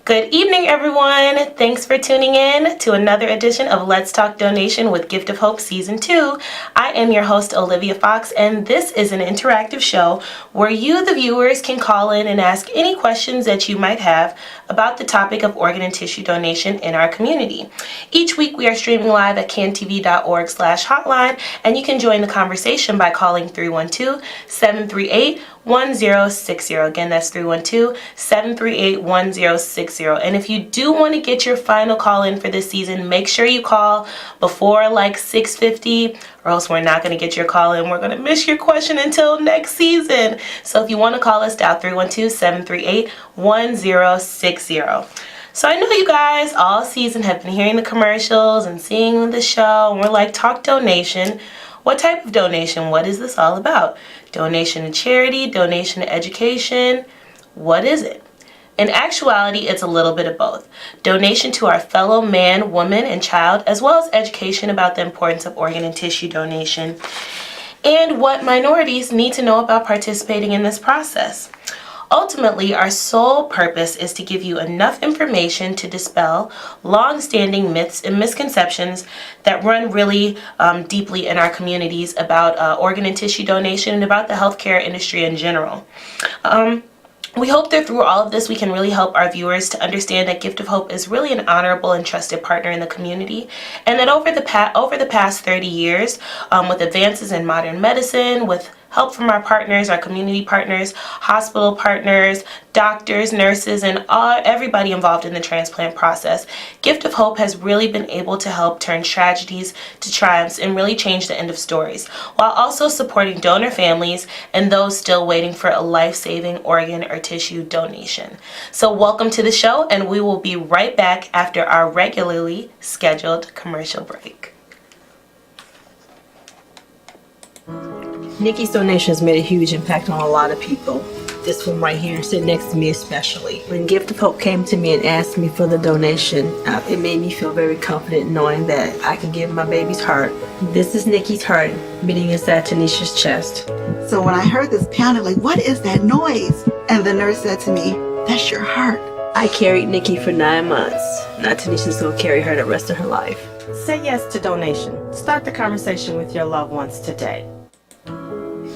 Good evening, everyone. Thanks for tuning in to another edition of Let's Talk Donation with Gift of Hope Season 2. I am your host, Olivia Fox, and this is an interactive show where you, the viewers, can call in and ask any questions that you might have about the topic of organ and tissue donation in our community. Each week, we are streaming live at cantv.org/hotline, and you can join the conversation by calling 312-738-1060. Again, that's 312-738-1060. And if you do want to get your final call in for this season, make sure you call before like 6:50, or else we're not going to get your call in. We're going to miss your question until next season. So if you want to call us, dial 312-738-1060. So I know you guys all season have been hearing the commercials and seeing the show, and we're like, talk donation. What type of donation? What is this all about? Donation to charity, donation to education. What is it? In actuality, it's a little bit of both. Donation to our fellow man, woman, and child, as well as education about the importance of organ and tissue donation and what minorities need to know about participating in this process. Ultimately, our sole purpose is to give you enough information to dispel long-standing myths and misconceptions that run really deeply in our communities about organ and tissue donation and about the healthcare industry in general. We hope that through all of this, we can really help our viewers to understand that Gift of Hope is really an honorable and trusted partner in the community, and that over the past 30 years, with advances in modern medicine, with help from our partners, our community partners, hospital partners, doctors, nurses, and everybody involved in the transplant process, Gift of Hope has really been able to help turn tragedies to triumphs and really change the end of stories, while also supporting donor families and those still waiting for a life-saving organ or tissue donation. So welcome to the show, and we will be right back after our regularly scheduled commercial break. Nikki's donation has made a huge impact on a lot of people. This one right here, sitting next to me especially. When Gift of Hope came to me and asked me for the donation, it made me feel very confident knowing that I could give my baby's heart. This is Nikki's heart beating inside Tanishas' chest. So when I heard this pounding, like, what is that noise? And the nurse said to me, that's your heart. I carried Nikki for 9 months. Now Tanisha's will carry her the rest of her life. Say yes to donation. Start the conversation with your loved ones today.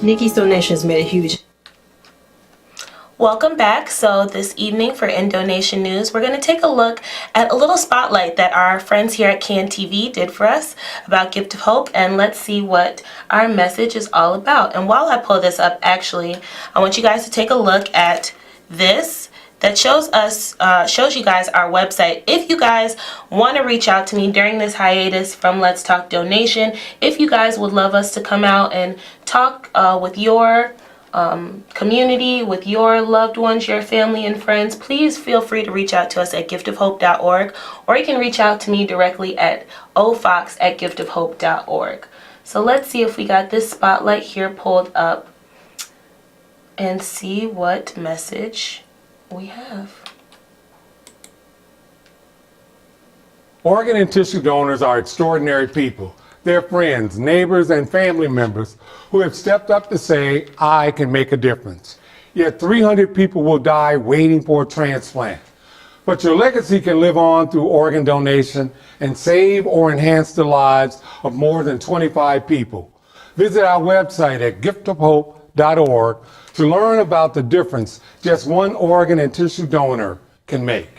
Nikki's donation has made a huge... Welcome back. So this evening for In Donation News, we're going to take a look at a little spotlight that our friends here at CAN TV did for us about Gift of Hope, and let's see what our message is all about. And while I pull this up, actually, I want you guys to take a look at this that shows you guys our website. If you guys want to reach out to me during this hiatus from Let's Talk Donation, if you guys would love us to come out and talk with your community, with your loved ones, your family and friends, please feel free to reach out to us at giftofhope.org, or you can reach out to me directly at ofox@giftofhope.org. So let's see if we got this spotlight here pulled up and see what message we have. Organ and tissue donors are extraordinary people. They're friends, neighbors, and family members who have stepped up to say, I can make a difference. Yet 300 people will die waiting for a transplant. But your legacy can live on through organ donation and save or enhance the lives of more than 25 people. Visit our website at giftofhope.org to learn about the difference just one organ and tissue donor can make.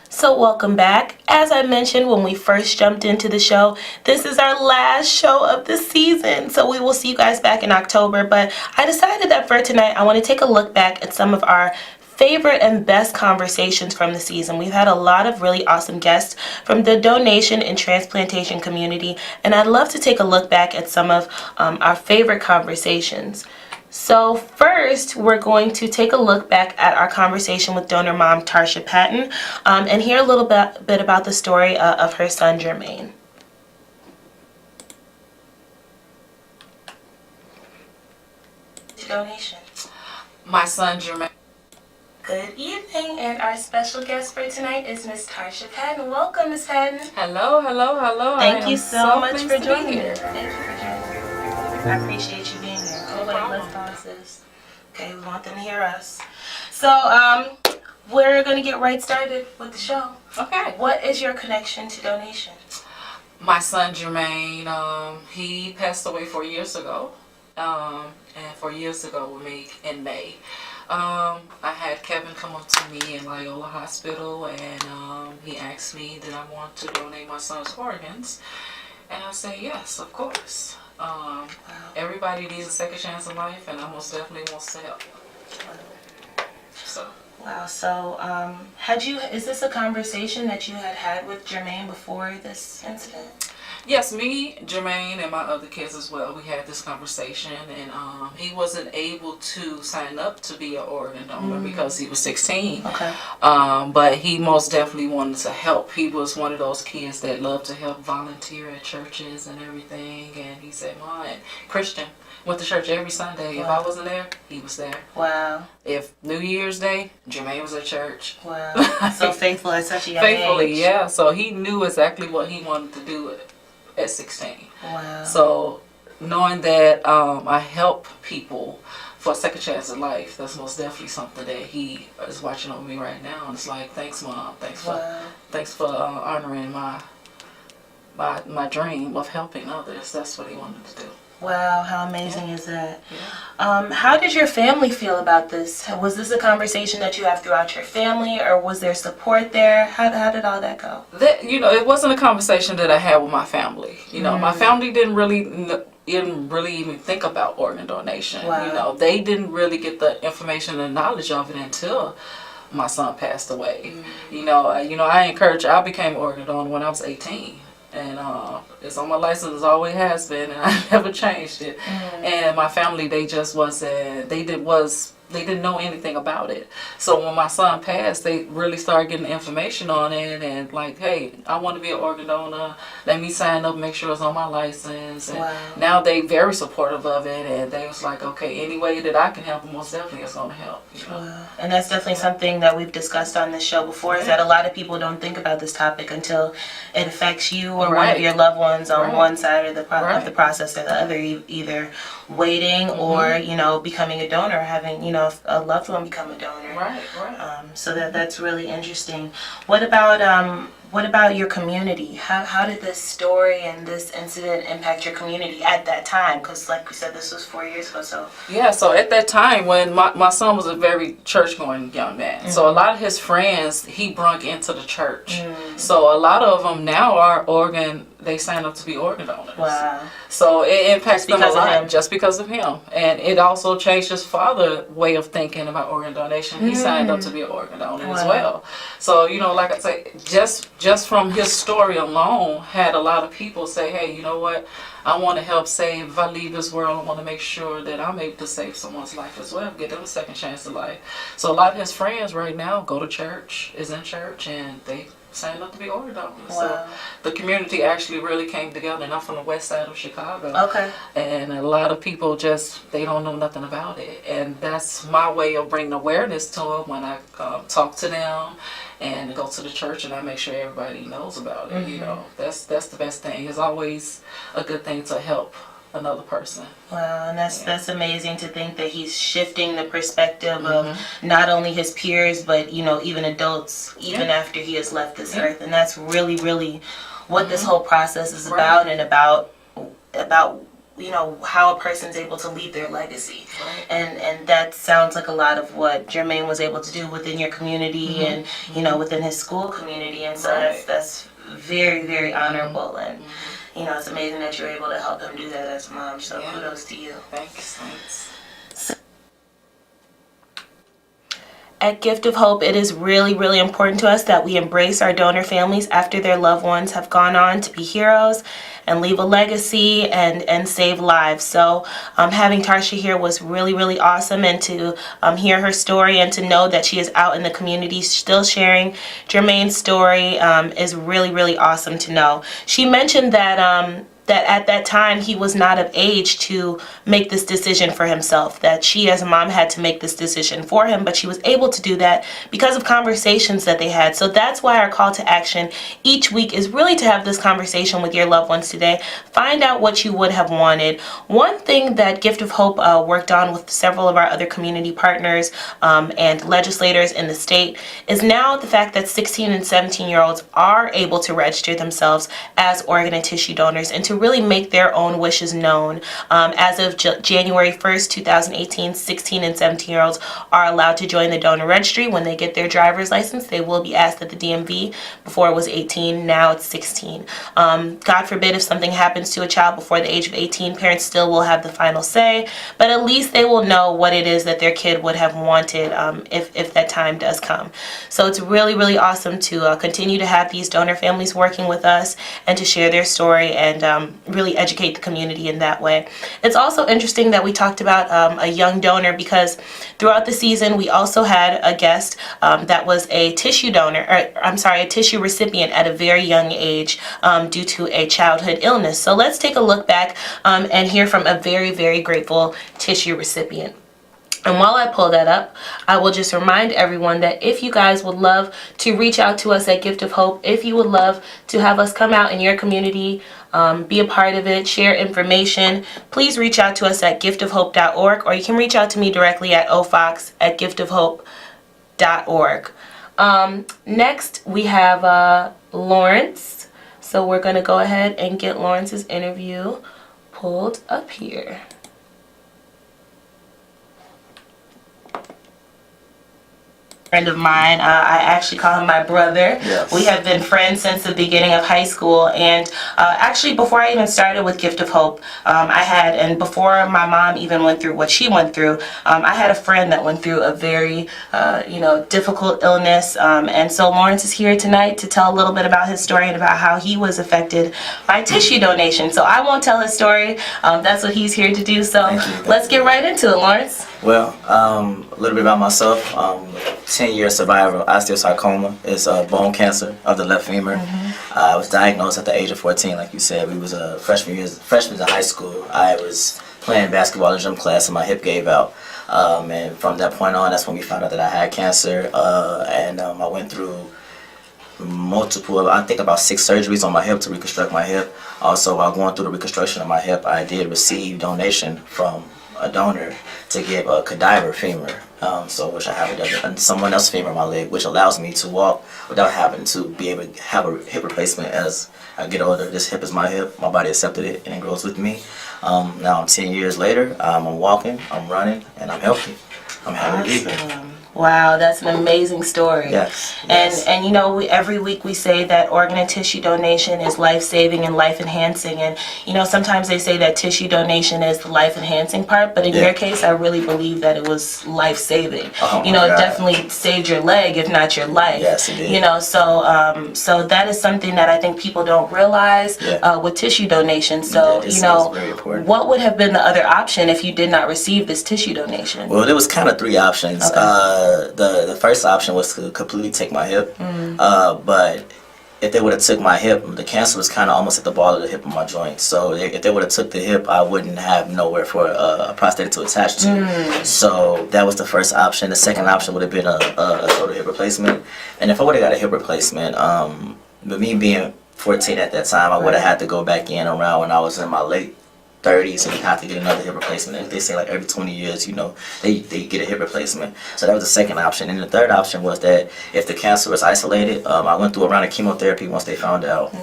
So welcome back. As I mentioned when we first jumped into the show, this is our last show of the season. So we will see you guys back in October. But I decided that for tonight, I want to take a look back at some of our favorite and best conversations from the season. We've had a lot of really awesome guests from the donation and transplantation community, and I'd love to take a look back at some of our favorite conversations. So first, we're going to take a look back at our conversation with donor mom Tasha Patton and hear a little bit about the story of her son Jermaine. Donation. My son Jermaine. Good evening, and our special guest for tonight is Miss Tasha Patton. Welcome, Miss Patton. Hello, hello, hello. Thank you so much for pleased to be joining here. us. Thank you for joining us. I appreciate you being here. Oh, wait, let's pause this. Okay, we want them to hear us. So, we're going to get right started with the show. Okay. What is your connection to donation? My son Jermaine, he passed away 4 years ago. And 4 years ago with me in May. I had Kevin come up to me in Loyola Hospital, and he asked me did I want to donate my son's organs, and I said yes, of course. Everybody needs a second chance in life, and I most definitely want to help. So. Wow. So, is this a conversation that you had with Jermaine before this incident? Yes, me, Jermaine, and my other kids as well. We had this conversation, and he wasn't able to sign up to be an organ donor because he was 16. Okay. But he most definitely wanted to help. He was one of those kids that loved to help volunteer at churches and everything. And he said, "Mom, Christian, went to church every Sunday. If I wasn't there, he was there. Wow. If New Year's Day, Jermaine was at church." Wow. So faithful at such a young Faithfully, age. yeah. So he knew exactly what he wanted to do at 16. Wow. So knowing that I help people for a second chance in life, that's most definitely something that he is watching over me right now. And it's like, thanks, Mom. Thanks for honoring my dream of helping others. That's what he wanted to do. Wow, how amazing is that? Yeah. How did your family feel about this? Was this a conversation that you have throughout your family, or was there support there? How did all that go? It wasn't a conversation that I had with my family. My family didn't really even think about organ donation. Wow. They didn't really get the information and knowledge of it until my son passed away. I became an organ donor when I was 18. And it's on my license, always has been, and I never changed it. And my family, they didn't know anything about it. So when my son passed, they really started getting information on it, and like, hey, I want to be an organ donor. Let me sign up, make sure it's on my license. And now they very supportive of it, and they was like, okay, any way that I can help, most definitely it's going to help. Wow. And that's definitely something that we've discussed on this show before, is that a lot of people don't think about this topic until it affects you or one of your loved ones on one side of the process or the other, either waiting or becoming a donor, having a loved one become a donor. Right. So that's really interesting. What about your community? How did this story and this incident impact your community at that time? Because like we said, this was 4 years ago. So yeah, so at that time when my son was a very church-going young man, so a lot of his friends he brought into the church. So a lot of them now are they sign up to be organ donors. wow. So it impacts them a because of lot him. just because of him. And it also changed his father's way of thinking about organ donation. He signed up to be an organ donor as well. So, like I say, just from his story alone had a lot of people say, hey, you know what? I want to help save. If I leave this world, I want to make sure that I'm able to save someone's life as well, get them a second chance in life. So a lot of his friends right now go to church, is in church, and they signed up to be organ donors. Wow. So the community actually really came together, and I'm from the west side of Chicago. Okay. And a lot of people they don't know nothing about it. And that's my way of bringing awareness to them when I talk to them and go to the church, and I make sure everybody knows about it. That's the best thing. It's always a good thing to help another person. Wow, and that's amazing to think that he's shifting the perspective of not only his peers, but even adults, even after he has left this earth. And that's really, really what this whole process is about, and about how a person's able to leave their legacy. And that sounds like a lot of what Jermaine was able to do within your community and within his school community. And so that's very, very honorable, and it's amazing that you're able to help him do that as a mom. So kudos to you. Thanks. At Gift of Hope, it is really, really important to us that we embrace our donor families after their loved ones have gone on to be heroes and leave a legacy and save lives. So having Tasha here was really, really awesome, and to hear her story and to know that she is out in the community still sharing Jermaine's story is really, really awesome to know. She mentioned that that at that time he was not of age to make this decision for himself, that she as a mom had to make this decision for him, but she was able to do that because of conversations that they had. So that's why our call to action each week is really to have this conversation with your loved ones today. Find out what you would have wanted. One thing that Gift of Hope worked on with several of our other community partners and legislators in the state is now the fact that 16 and 17-year-olds are able to register themselves as organ and tissue donors and to really make their own wishes known. As of January 1st, 2018, 16 and 17-year-olds are allowed to join the donor registry. When they get their driver's license, they will be asked at the DMV. Before it was 18, now it's 16. God forbid if something happens to a child before the age of 18, parents still will have the final say, but at least they will know what it is that their kid would have wanted if that time does come. So it's really, really awesome to continue to have these donor families working with us and to share their story and really educate the community in that way. It's also interesting that we talked about a young donor because throughout the season we also had a guest that was a tissue donor, a tissue recipient at a very young age due to a childhood illness. So let's take a look back and hear from a very, very grateful tissue recipient. And while I pull that up, I will just remind everyone that if you guys would love to reach out to us at Gift of Hope, if you would love to have us come out in your community, be a part of it, share information, please reach out to us at giftofhope.org, or you can reach out to me directly at ofox@giftofhope.org. Next, we have Lawrence. So we're going to go ahead and get Lawrence's interview pulled up here. Friend of mine, I actually call him my brother. Yes. We have been friends since the beginning of high school, and actually before I even started with Gift of Hope, and before my mom even went through what she went through, I had a friend that went through a very difficult illness, and so Lawrence is here tonight to tell a little bit about his story and about how he was affected by tissue donation. So I won't tell his story, that's what he's here to do, so let's get right into it, Lawrence. Well, a little bit about myself. 10-year survivor of osteosarcoma. It's bone cancer of the left femur. I was diagnosed at the age of 14, like you said. We was freshmen in high school. I was playing basketball in gym class and my hip gave out. And from that point on, that's when we found out that I had cancer. I went through multiple, I think about 6 surgeries on my hip to reconstruct my hip. Also, while going through the reconstruction of my hip, I did receive donation from a donor to give a cadaver femur, which I have someone else's femur in my leg, which allows me to walk without having to be able to have a hip replacement as I get older. This hip is my hip, my body accepted it, and it grows with me. Now I'm 10 years later, I'm walking, I'm running, and I'm healthy. I'm happy to be here. Wow, that's an amazing story. Yes. And every week we say that organ and tissue donation is life-saving and life-enhancing. And sometimes they say that tissue donation is the life-enhancing part, but in your case, I really believe that it was life-saving. Oh, it definitely saved your leg, if not your life. Yes, it did. So that is something that I think people don't realize with tissue donation. So very important. what would have been the other option if you did not receive this tissue donation? Well, there was kind of 3 options. Okay. The first option was to completely take my hip, but if they would have took my hip, the cancer was kind of almost at the ball of the hip of my joint. So if they would have took the hip, I wouldn't have nowhere for a prosthetic to attach to. So that was the first option. The second option would have been a total hip replacement. And if I would have got a hip replacement, with me being 14 at that time, I would have had to go back in around when I was in my late 30s, and you have to get another hip replacement. And they say like every 20 years, they get a hip replacement. So that was the second option. And the third option was that if the cancer was isolated, I went through a round of chemotherapy once they found out.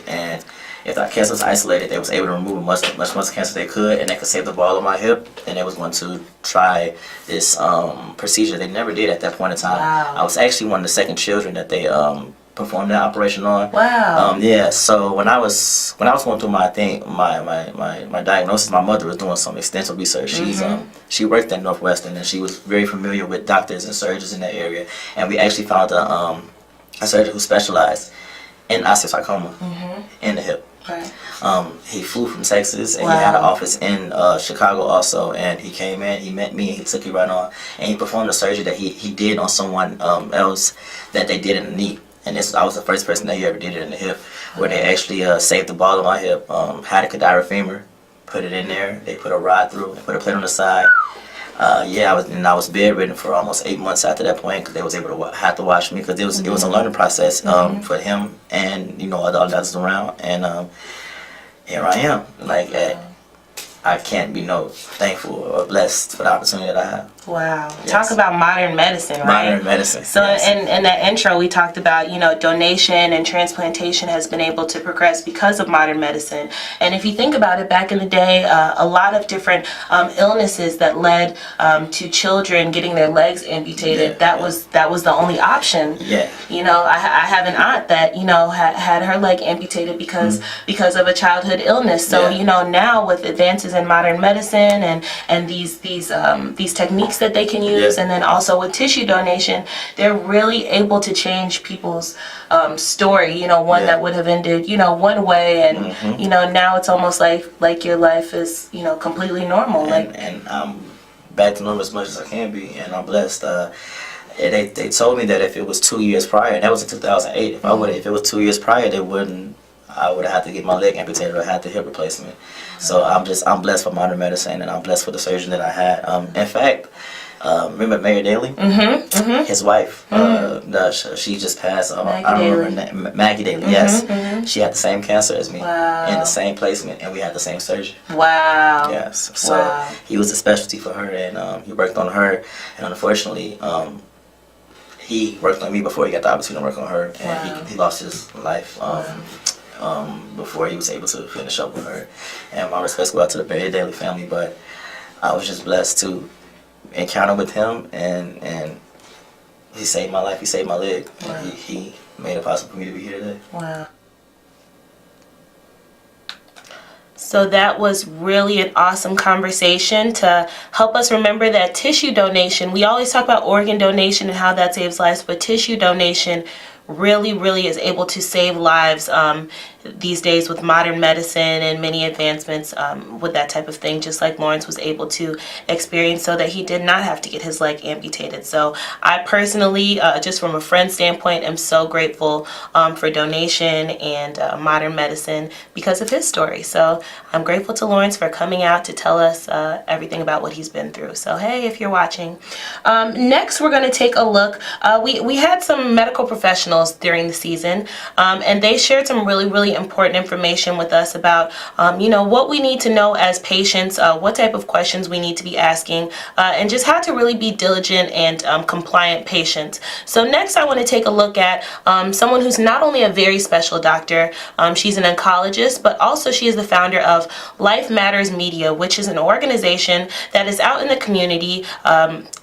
And if that cancer was isolated, they was able to remove as much cancer they could, and they could save the ball of my hip. And they was going to try this procedure they never did at that point in time. Wow. I was actually one of the second children that they performed that operation on. Wow. So when I was going through my diagnosis, my mother was doing some extensive research. She worked at Northwestern, and she was very familiar with doctors and surgeons in that area. And we actually found a surgeon who specialized in osteosarcoma in the hip. Right. He flew from Texas, and he had an office in Chicago also, and he came in, he met me, and he took me right on, and he performed the surgery that he did on someone else that they did in the knee. and I was the first person that ever did it in the hip, where they actually saved the ball of my hip, had a cadaver femur, put it in there, they put a rod through and put a plate on the side. I was bedridden for almost 8 months after that point, because they was able to have to watch me, because it was a learning process for him and all the others around, and here I am. Like I can't be thankful or blessed for the opportunity that I have. Wow. Yes. Talk about modern medicine, right? Modern medicine. So yes. in that intro, we talked about, donation and transplantation has been able to progress because of modern medicine. And if you think about it, back in the day, a lot of different illnesses that led to children getting their legs amputated, that was the only option. Yeah. I have an aunt that, had her leg amputated because of a childhood illness. So, now with advances in modern medicine and these techniques that they can use, and then also with tissue donation, they're really able to change people's story. One that would have ended one way, and now it's almost like your life is completely normal. And I'm back to normal as much as I can be, and I'm blessed. They told me that if it was 2 years prior, and that was in 2008, if it was 2 years prior, I would have had to get my leg amputated or had the hip replacement. So I'm blessed for modern medicine, and I'm blessed for the surgeon that I had. In fact, remember Mayor Daley? His wife, she just passed. I don't remember Maggie Daley. Yes, she had the same cancer as me, in the same placement, and we had the same surgery. Wow. Yes. So he was a specialty for her, and he worked on her, and unfortunately, he worked on me before he got the opportunity to work on her, and he lost his life. Before he was able to finish up with her. And my respects go out to the Barry Daly family, but I was just blessed to encounter with him, and he saved my life, he saved my leg. Wow. He made it possible for me to be here today. Wow. So that was really an awesome conversation to help us remember that tissue donation, we always talk about organ donation and how that saves lives, but tissue donation really is able to save lives these days with modern medicine and many advancements with that type of thing, just like Lawrence was able to experience, so that he did not have to get his leg amputated. So I personally, just from a friend standpoint, am so grateful for donation and modern medicine because of his story. So I'm grateful to Lawrence for coming out to tell us everything about what he's been through. So hey, if you're watching. Next, we're going to take a look. We had some medical professionals during the season, and they shared some really important information with us about what we need to know as patients, what type of questions we need to be asking, and just how to really be diligent and compliant patients. So next, I want to take a look at someone who's not only a very special doctor, she's an oncologist, but also she is the founder of Life Matters Media, which is an organization that is out in the community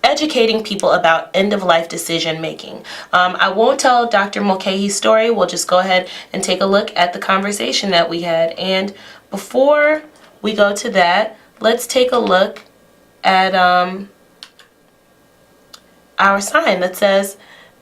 educating people about end-of-life decision making. I won't tell Dr. Mulcahy's story. We'll just go ahead and take a look at the conversation that we had. And before we go to that, let's take a look at our sign that says,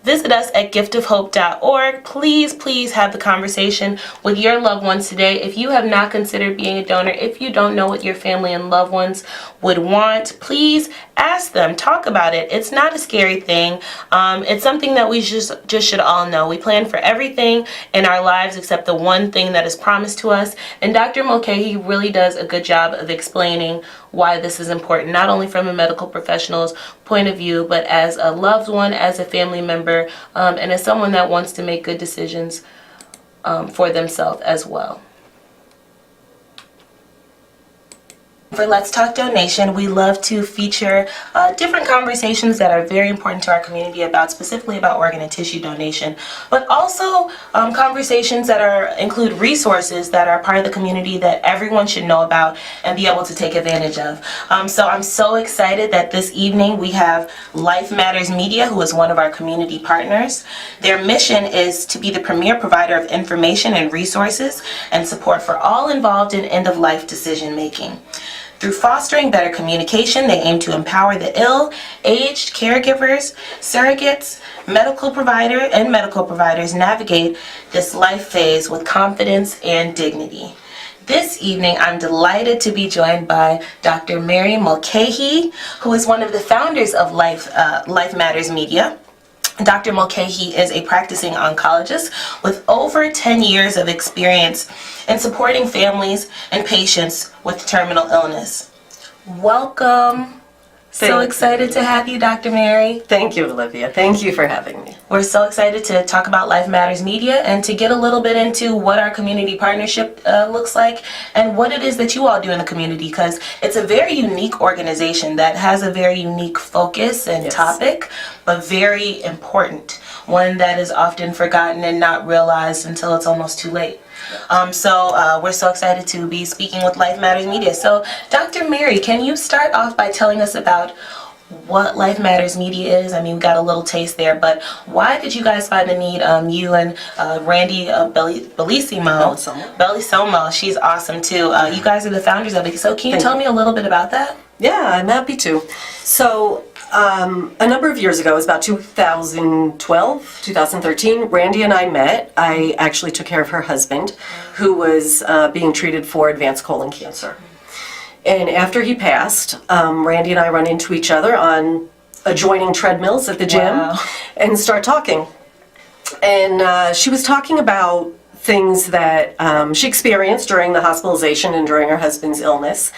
visit us at giftofhope.org. Please have the conversation with your loved ones today. If you have not considered being a donor, if you don't know what your family and loved ones would want, please ask them. Talk about it. It's not a scary thing. It's something that we just should all know. We plan for everything in our lives except the one thing that is promised to us. And Dr. Mulcahy really does a good job of explaining why this is important, not only from a medical professional's point of view, but as a loved one, as a family member, and as someone that wants to make good decisions for themselves as well. For Let's Talk Donation, we love to feature different conversations that are very important to our community specifically about organ and tissue donation, but also conversations that include resources that are part of the community that everyone should know about and be able to take advantage of. So I'm so excited that this evening we have Life Matters Media, who is one of our community partners. Their mission is to be the premier provider of information and resources and support for all involved in end-of-life decision making. Through fostering better communication, they aim to empower the ill, aged, caregivers, surrogates, medical providers navigate this life phase with confidence and dignity. This evening, I'm delighted to be joined by Dr. Mary Mulcahy, who is one of the founders of Life Matters Media. Dr. Mulcahy is a practicing oncologist with over 10 years of experience in supporting families and patients with terminal illness. Welcome. So excited to have you, Dr. Mary. Thank you, Olivia. Thank you for having me. We're so excited to talk about Life Matters Media and to get a little bit into what our community partnership looks like and what it is that you all do in the community, because it's a very unique organization that has a very unique focus and topic, but very important. One that is often forgotten and not realized until it's almost too late. So we're so excited to be speaking with Life Matters Media. So Dr. Mary, can you start off by telling us about what Life Matters Media is? I mean, we got a little taste there, but why did you guys find the need, you and Randy Bellisomo, she's awesome too. You guys are the founders of it. So can you tell me a little bit about that? Yeah, I'm happy to. So a number of years ago, it was about 2012, 2013, Randy and I met. I actually took care of her husband, who was being treated for advanced colon cancer. And after he passed, Randy and I run into each other on adjoining treadmills at the gym and start talking. And she was talking about things that she experienced during the hospitalization and during her husband's illness.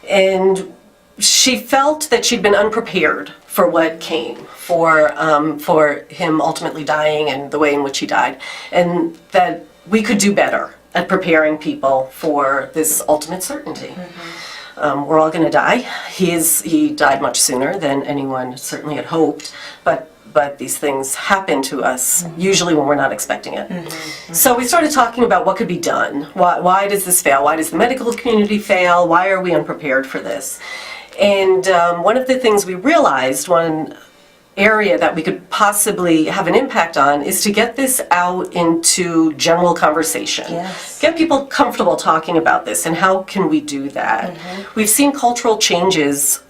And she felt that she'd been unprepared for what came, for him ultimately dying and the way in which he died, and that we could do better at preparing people for this ultimate certainty. We're all going to die. He died much sooner than anyone certainly had hoped, but these things happen to us usually when we're not expecting it. So we started talking about what could be done. Why does this fail? Why does the medical community fail? Why are we unprepared for this? And one of the things we realized, one area that we could possibly have an impact on, is to get this out into general conversation. Get people comfortable talking about this, and how can we do that? We've seen cultural changes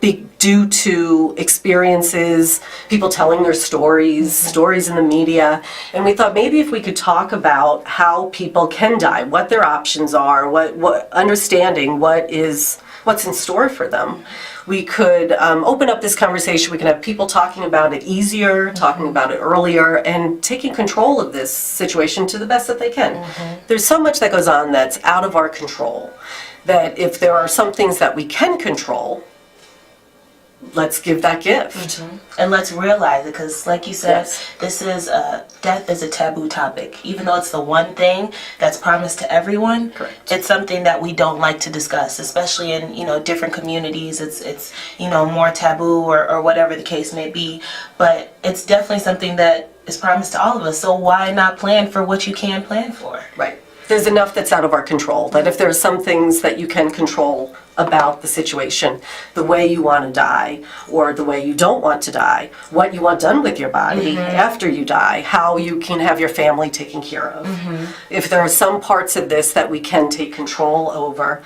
be due to experiences, people telling their stories, stories in the media, and we thought maybe if we could talk about how people can die, what their options are, what understanding what's in store for them, we could open up this conversation. We can have people talking about it easier, talking about it earlier, and taking control of this situation to the best that they can. There's so much that goes on that's out of our control, that if there are some things that we can control, let's give that gift. And let's realize it, because like you said, this is death is a taboo topic. Even though it's the one thing that's promised to everyone, it's something that we don't like to discuss, especially in different communities. It's more taboo or whatever the case may be. But it's definitely something that is promised to all of us. So why not plan for what you can plan for? Right. There's enough that's out of our control, that if there's some things that you can control about the situation, the way you want to die or the way you don't want to die, what you want done with your body after you die, how you can have your family taken care of. If there are some parts of this that we can take control over,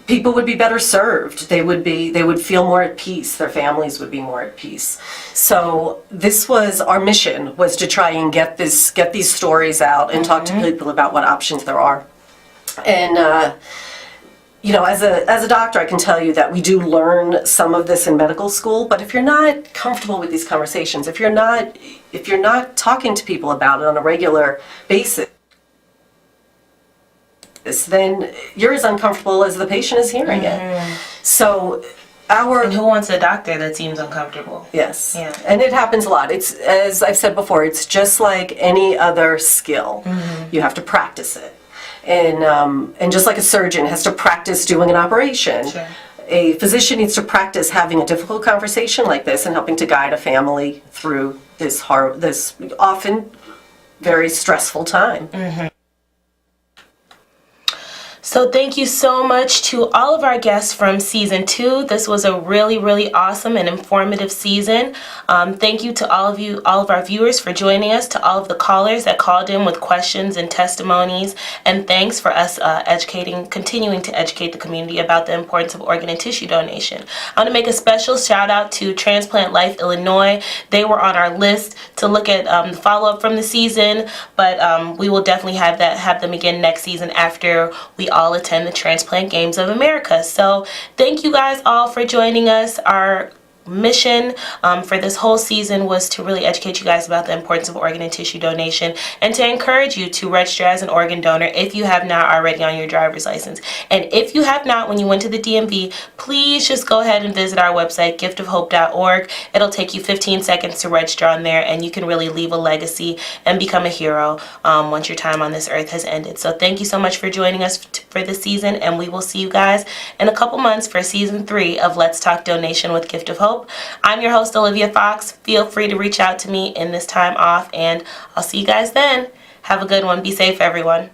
people would be better served. They would feel more at peace. Their families would be more at peace. So this was our mission, was to try and get these stories out and talk to people about what options there are. And as a doctor, I can tell you that we do learn some of this in medical school. But if you're not comfortable with these conversations, if you're not talking to people about it on a regular basis, then you're as uncomfortable as the patient is hearing it. So and who wants a doctor that seems uncomfortable? Yes. And it happens a lot. It's, as I've said before, it's just like any other skill. You have to practice it. And just like a surgeon has to practice doing an operation, a physician needs to practice having a difficult conversation like this and helping to guide a family through this often very stressful time. So thank you so much to all of our guests from season 2. This was a really, really awesome and informative season. Thank you to all of our viewers for joining us, to all of the callers that called in with questions and testimonies, and thanks for us continuing to educate the community about the importance of organ and tissue donation. I want to make a special shout out to Transplant Life Illinois. They were on our list to look at the follow-up from the season, but we will definitely have them again next season after we all attend the Transplant Games of America. So thank you guys all for joining us. Our mission for this whole season was to really educate you guys about the importance of organ and tissue donation and to encourage you to register as an organ donor if you have not already on your driver's license. And if you have not, when you went to the DMV, please just go ahead and visit our website, giftofhope.org. It'll take you 15 seconds to register on there, and you can really leave a legacy and become a hero once your time on this earth has ended. So thank you so much for joining us for this season, and we will see you guys in a couple months for season 3 of Let's Talk Donation with Gift of Hope. I'm your host, Olivia Fox. Feel free to reach out to me in this time off, and I'll see you guys then. Have a good one. Be safe, everyone.